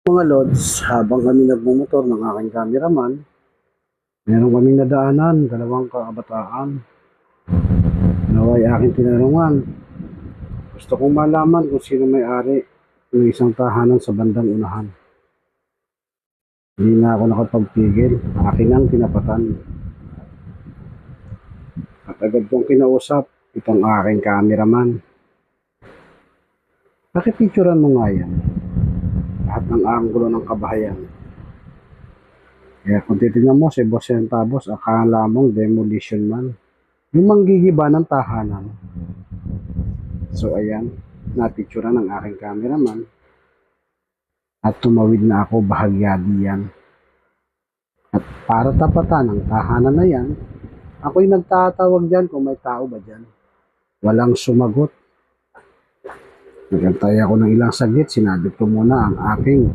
Mga lods, habang kami nagmumotor ng aking cameraman, meron kaming nadaanan, dalawang kabataan. Naway aking tinanungan. Gusto kong malaman kung sino may-ari ng isang tahanan sa bandang unahan. Hindi na ako nakapagpigil, akin ang tinapatan. At agad kong kinausap itong aking cameraman. Pakipicturan mo nga yan. Lahat ng anggulo ng kabahayan. Kaya kung titignan mo si Boss Centavos, akala mong demolition man. Yung manggigiba ng tahanan. So ayan, napicturan ng aking cameraman. At tumawid na ako bahagya diyan. At para tapatan ang tahanan na yan, ako'y nagtatawag dyan kung may tao ba dyan. Walang sumagot. Nagantay ako ng ilang saglit, sinabit ko muna ang aking